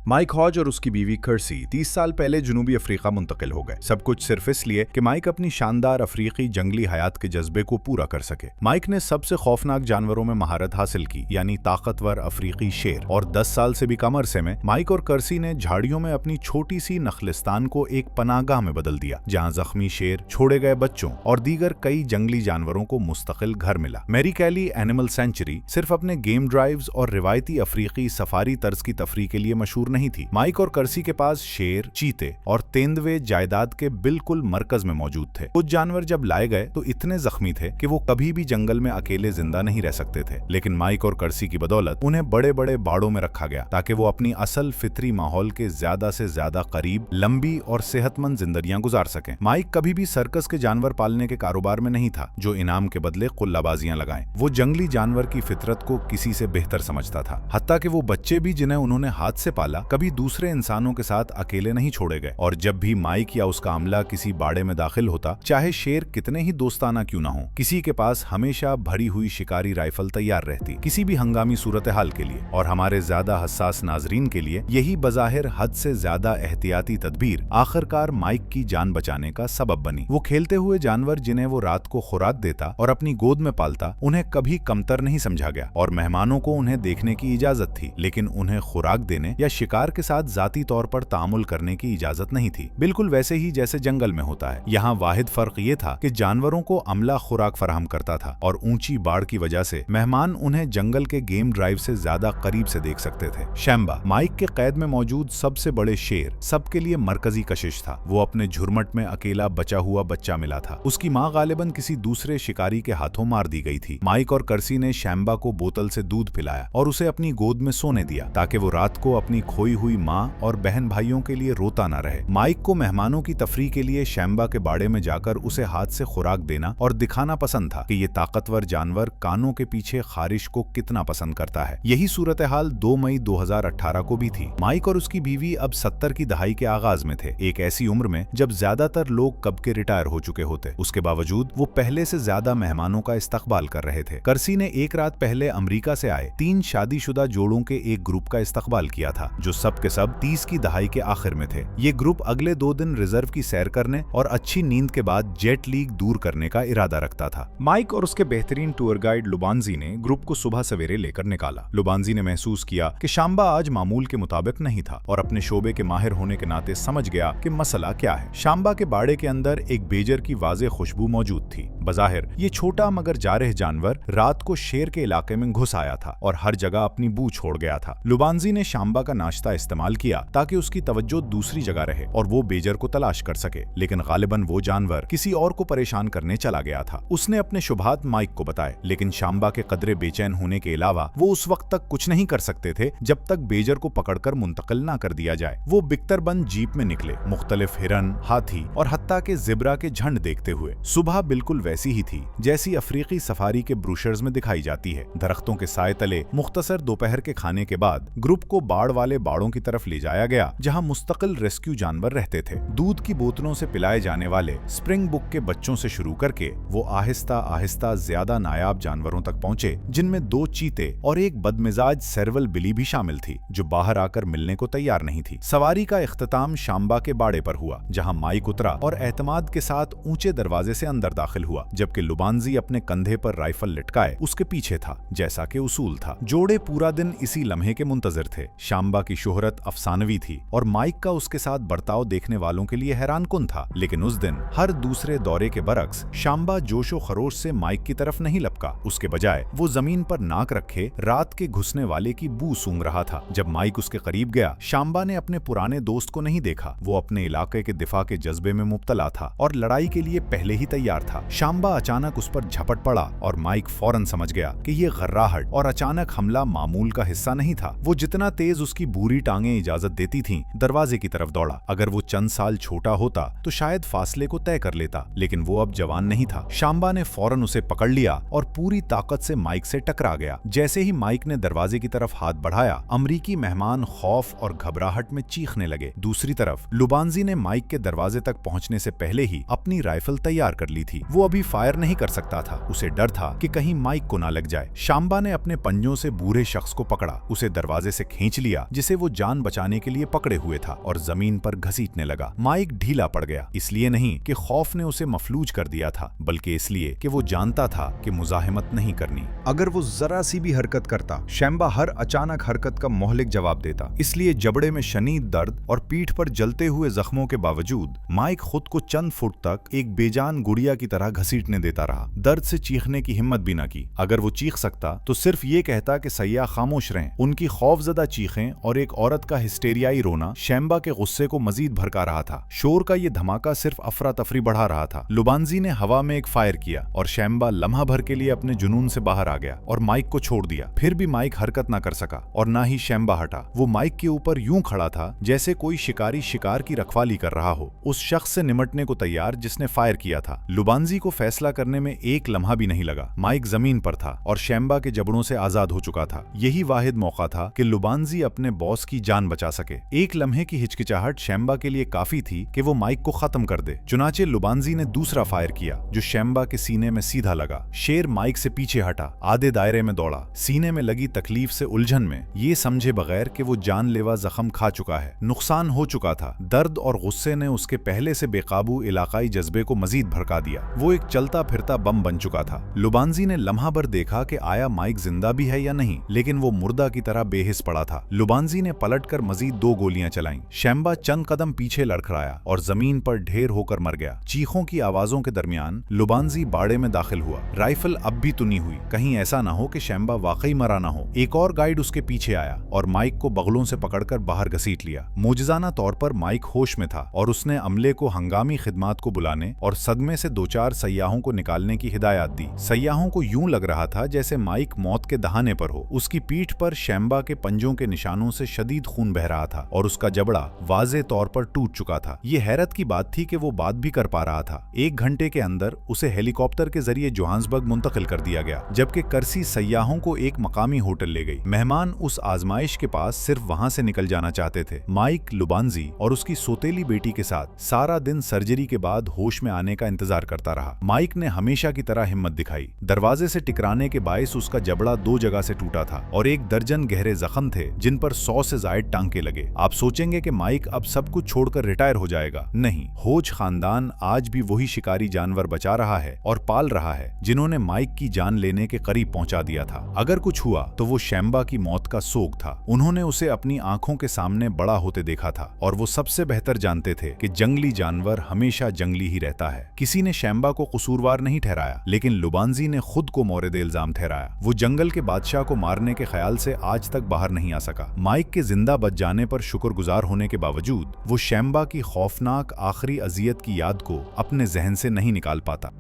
Mic हॉज और उसकी बीवी कर्सी 30 साल पहले जनूबी अफ्रीका मुंतकिल हो गए। सब कुछ सिर्फ इसलिए कि माइक अपनी शानदार अफ्रीकी जंगली हयात के जज्बे को पूरा कर सके। माइक ने सबसे खौफनाक जानवरों में महारत हासिल की, यानी ताकतवर अफ्रीकी शेर। और 10 साल से भी कम अरसे में माइक और कर्सी ने झाड़ियों में अपनी छोटी सी नखलिस्तान को एक पनाहगाह में बदल दिया, जहाँ जख्मी शेर, छोड़े गए बच्चों और दीगर कई जंगली जानवरों को मुस्तकिल घर मिला। मैरी कैली एनिमल सेंचुरी सिर्फ अपने गेम ड्राइव्स और रिवायती अफ्रीकी सफारी तर्ज की तफरीह के लिए मशहूर नहीं थी। माइक और कर्सी के पास शेर, चीते और तेंदुए जायदाद के बिल्कुल मरकज में मौजूद थे। कुछ जानवर जब लाए गए तो इतने जख्मी थे कि वो कभी भी जंगल में अकेले जिंदा नहीं रह सकते थे, लेकिन माइक और कर्सी की बदौलत उन्हें बड़े बड़े बाड़ों में रखा गया ताकि वो अपनी असल फितरी माहौल के ज्यादा से ज्यादा करीब लंबी और सेहतमंद जिंदगियां गुजार सकें। माइक कभी भी सर्कस के जानवर पालने के कारोबार में नहीं था जो इनाम के बदले कुल्लाबाजियां लगाएं। वो जंगली जानवर की फितरत को किसी से बेहतर समझता था। हत्ता कि वो बच्चे भी जिन्हें उन्होंने हाथ से पाला कभी दूसरे इंसानों के साथ अकेले नहीं छोड़े गए। और जब भी माइक या उसका अमला किसी बाड़े में दाखिल होता, चाहे शेर कितने ही दोस्ताना क्यों ना हो, किसी के पास हमेशा भरी हुई शिकारी राइफल तैयार रहती, किसी भी हंगामी सूरत हाल के लिए। और हमारे ज्यादा हसास नाजरीन के लिए यही बजाहिर हद से ज्यादा एहतियाती तदबीर आखिरकार माइक की जान बचाने का सबब बनी। वो खेलते हुए जानवर जिन्हें वो रात को खुराक देता और अपनी गोद में पालता, उन्हें कभी कमतर नहीं समझा गया। और मेहमानों को उन्हें देखने की इजाजत थी, लेकिन उन्हें खुराक देने या शिकार के साथ जाती तौर पर तामुल करने की इजाजत नहीं थी। बिल्कुल वैसे ही जैसे जंगल में होता है। यहाँ वाहिद फर्क ये था कि जानवरों को अमला खुराक फराहम करता था और ऊंची बाढ़ की वजह से मेहमान उन्हें जंगल के गेम ड्राइव से ज्यादा करीब से देख सकते थे। शैम्बा, माइक के कैद में मौजूद सबसे बड़े शेर, सबके लिए मरकजी कशिश था। वो अपने झुरमट में अकेला बचा हुआ बच्चा मिला था। उसकी माँ गालिबन किसी दूसरे शिकारी के हाथों मार दी गई थी। माइक और कर्सी ने शैम्बा को बोतल से दूध पिलाया और उसे अपनी गोद में सोने दिया ताकि वो रात को अपनी खोई हुई माँ और बहन भाइयों के लिए रोता ना रहे। माइक को मेहमानों की तफरीह के लिए शैम्बा के बाड़े में जाकर उसे हाथ से खुराक देना और दिखाना पसंद था कि ये ताकतवर जानवर कानों के पीछे खारिश को कितना पसंद करता है। यही सूरत हाल 2 मई 2018 को भी थी। माइक और उसकी बीवी अब 70 की दहाई के आगाज में थे, एक ऐसी उम्र में जब ज्यादातर लोग कब के रिटायर हो चुके होते। उसके बावजूद वो पहले से ज्यादा मेहमानों का इस्तकबाल कर रहे थे। कर्सी ने एक रात पहले अमरीका से आए 3 शादीशुदा जोड़ों के एक ग्रुप का इस्तकबाल किया था, जो सब के सब 30 की दहाई के आखिर में थे। ये ग्रुप अगले 2 दिन रिजर्व की सैर करने और अच्छी नींद के बाद जेट लीग दूर करने का इरादा रखता था। माइक और उसके बेहतरीन टूर गाइड लुबांजी ने ग्रुप को सुबह सवेरे लेकर निकाला। लुबांजी ने महसूस किया कि शाम्बा आज मामूल के मुताबिक नहीं था और अपने शोबे के माहिर होने के नाते समझ गया कि मसला क्या है। शाम्बा के बाड़े के अंदर एक बेजर की वाज़ेह खुशबू मौजूद थी। बज़ाहिर ये छोटा मगर जारह जानवर रात को शेर के इलाके में घुस आया था और हर जगह अपनी बू छोड़ गया था। लुबांजी ने शाम्बा का नाश्ता इस्तेमाल किया ताकि उसकी तवज्जो दूसरी जगह रहे और वो बेजर को तलाश कर सके, लेकिन गालिबन वो जानवर किसी और को परेशान करने चला गया था। उसने अपने शुभात माइक को बताए, लेकिन शाम्बा के कदरे बेचैन होने के अलावा वो उस वक्त तक कुछ नहीं कर सकते थे जब तक बेजर को पकड़कर मुंतकिल ना कर दिया जाए। वो बिख्तरबंद जीप में निकले, मुख्तलिफ हिरन, हाथी और हत्ता के जिब्रा के झंड देखते हुए। सुबह बिल्कुल वैसी ही थी जैसी अफ्रीकी सफारी के ब्रोशर्स में दिखाई जाती है। दरख्तों के साए तले मुख्तसर दोपहर के खाने के बाद ग्रुप को बाढ़ वाले बाड़ों की तरफ ले जाया गया, जहां मुस्तकिल रेस्क्यू जानवर रहते थे। दूध की बोतलों से पिलाए जाने वाले स्प्रिंग बुक के बच्चों से शुरू करके वो आहिस्ता आहिस्ता ज्यादा नायाब जानवरों तक पहुंचे, जिनमें 2 चीते और एक बदमिजाज सेरवल बिली भी शामिल थी, जो बाहर आकर मिलने को तैयार नहीं थी। सवारी का इख्तिताम शाम्बा के बाड़े पर हुआ, जहां माइक उतरा और एतमाद के साथ ऊंचे दरवाजे से अंदर दाखिल हुआ, जबकि लुबांजी अपने कंधे पर राइफल लटकाए उसके पीछे था, जैसा कि उसूल था। जोड़े पूरा दिन इसी लम्हे के मुंतजिर थे। शाम्बा की शोहरत अफसानवी थी और माइक का उसके साथ बर्ताव देखने वालों के लिए हैरानकुन था, लेकिन उस दिन हर दूसरे दौरे के बरक्स शाम्बा जोशो खरोश से माइक की तरफ नहीं लपका। उसके बजाय वो जमीन पर नाक रखे रात के घुसने वाले की बू सूंघ रहा था। जब माइक उसके करीब गया, शाम्बा ने अपने पुराने दोस्त को नहीं देखा। वो अपने इलाके के दिफा के जज्बे में मुब्तला था और लड़ाई के लिए पहले ही तैयार था। शाम्बा अचानक उस पर झपट पड़ा और माइक फौरन समझ गया कि ये गर्राहट और अचानक हमला मामूल का हिस्सा नहीं था। वो जितना तेज उसकी बुरी टांगें इजाजत देती थीं, दरवाजे की तरफ दौड़ा। अगर वो चंद साल छोटा होता तो शायद फासले को तय कर लेता, लेकिन वो अब जवान नहीं था। शाम्बा ने फौरन उसे पकड़ लिया और पूरी ताकत से माइक से टकरा गया। जैसे ही माइक ने दरवाजे की तरफ हाथ बढ़ाया, अमरीकी मेहमान खौफ और घबराहट में चीखने लगे। दूसरी तरफ लुबांजी ने माइक के दरवाजे तक पहुंचने से पहले ही अपनी राइफल तैयार कर ली थी। वो अभी फायर नहीं कर सकता था। उसे डर था कि कहीं माइक को ना लग जाए। शाम्बा ने अपने पंजों से बूढ़े शख्स को पकड़ा, उसे दरवाजे से खींच लिया, जिसे जैसे वो जान बचाने के लिए पकड़े हुए था और जमीन पर घसीटने लगा। माइक ढीला पड़ गया, इसलिए नहीं कि खौफ ने उसे मफलूज कर दिया था, बल्कि इसलिए कि वो जानता था कि मुजाहिमत नहीं करनी। अगर वो जरा सी भी हरकत करता, शैम्बा हर अचानक हरकत का मोहलिक जवाब देता। इसलिए जबड़े में शनीद दर्द और पीठ पर जलते हुए जख्मों के बावजूद माइक खुद को चंद फुट तक एक बेजान गुड़िया की तरह घसीटने देता रहा। दर्द से चीखने की हिम्मत भी न की। अगर वो चीख सकता तो सिर्फ ये कहता कि सयाह खामोश रहें। उनकी खौफजदा चीखें और एक औरत का हिस्टेरियाई रोना शैम्बा के गुस्से को मजीद भड़का रहा था। शोर का ये धमाका सिर्फ अफरा तफरी बढ़ा रहा था। लुबांजी ने हवा में एक फायर किया और शैम्बा लम्हा भर के लिए अपने जुनून से बाहर आ गया और माइक को छोड़ दिया। फिर भी माइक हरकत ना कर सका और ना ही शैम्बा हटा। वो माइक के ऊपर यूं खड़ा था जैसे कोई शिकारी शिकार की रखवाली कर रहा हो, उस शख्स से निमटने को तैयार जिसने फायर किया था। लुबांजी को फैसला करने में एक लम्हा भी नहीं लगा। माइक जमीन पर था और शैम्बा के जबड़ों से आजाद हो चुका था। यही वाहिद मौका था कि लुबांजी अपने बॉस की जान बचा सके। एक लम्हे की हिचकिचाहट शैम्बा के लिए काफी थी कि वो माइक को खत्म कर दे। चुनाचे लुबांजी ने दूसरा फायर किया जो शैम्बा के सीने में सीधा लगा। शेर माइक से पीछे हटा, आधे दायरे में दौड़ा। सीने में लगी तकलीफ से उलझन में ये समझे बगैर कि वो जानलेवा जख्म खा चुका है, नुकसान हो चुका था। दर्द और गुस्से ने उसके पहले से बेकाबू इलाकाई जज्बे को मजीद भड़का दिया। वो एक चलता फिरता बम बन चुका था। लुबांजी ने लम्हा भर देखा कि आया माइक जिंदा भी है या नहीं, लेकिन वो मुर्दा की तरह बेहिस पड़ा था। लुबांजी ने पलटकर मजीद 2 गोलियां चलाईं। शैम्बा चंद कदम पीछे लड़खड़ाया और जमीन पर ढेर होकर मर गया। चीखों की आवाजों के दरमियान लुबांजी बाड़े में दाखिल हुआ। राइफल अब भी तुनी हुई, कहीं ऐसा ना हो कि शैम्बा वाकई मरा ना हो। एक और गाइड उसके पीछे आया और माइक को बगलों से पकड़कर बाहर घसीट लिया। मोजजाना तौर पर माइक होश में था और उसने अमले को हंगामी खिदमात को बुलाने और सदमे से 2-4 सयाहों को निकालने की हिदायत दी। सयाहों को यूं लग रहा था जैसे माइक मौत के दहाने पर हो। उसकी पीठ पर शैम्बा के पंजों के निशानों से शदीद खून बह रहा था और उसका जबड़ा वाज़े तौर पर टूट चुका था। ये हैरत की बात थी कि वो बात भी कर पा रहा था। 1 घंटे के अंदर उसे हेलीकॉप्टर के जरिए जोहान्सबर्ग मुंतकिल कर दिया गया, जबकि करसी सयाहों को एक मकामी होटल ले गई। मेहमान उस आजमाइश के पास सिर्फ वहां से निकल जाना चाहते थे। माइक लुबांजी और उसकी सोतेली बेटी के साथ सारा दिन सर्जरी के बाद होश में आने का इंतजार करता रहा। माइक ने हमेशा की तरह हिम्मत दिखाई। दरवाजे से टकराने के बायस उसका जबड़ा 2 जगह से टूटा था और 1 दर्जन गहरे जख्म थे जिन पर 100 से जायद टांके लगे। आप सोचेंगे कि माइक अब सब कुछ छोड़कर रिटायर हो जाएगा। नहीं, होज खानदान आज भी वही शिकारी जानवर बचा रहा है और पाल रहा है जिन्होंने माइक की जान लेने के करीब पहुंचा दिया था। अगर कुछ हुआ तो वो शैम्बा की मौत का सोग था। उन्होंने उसे अपनी आंखों के सामने बड़ा होते देखा था और वो सबसे बेहतर जानते थे कि जंगली जानवर हमेशा जंगली ही रहता है। किसी ने शैम्बा को कसूरवार नहीं ठहराया, लेकिन लुबांजी ने खुद को मौरिद इल्जाम ठहराया। वो जंगल के बादशाह को मारने के ख्याल से आज तक बाहर नहीं आ सका। माइक के जिंदा बच जाने पर शुक्रगुजार होने के बावजूद वो शैम्बा की खौफनाक आखिरी अजियत की याद को अपने जहन से नहीं निकाल पाता।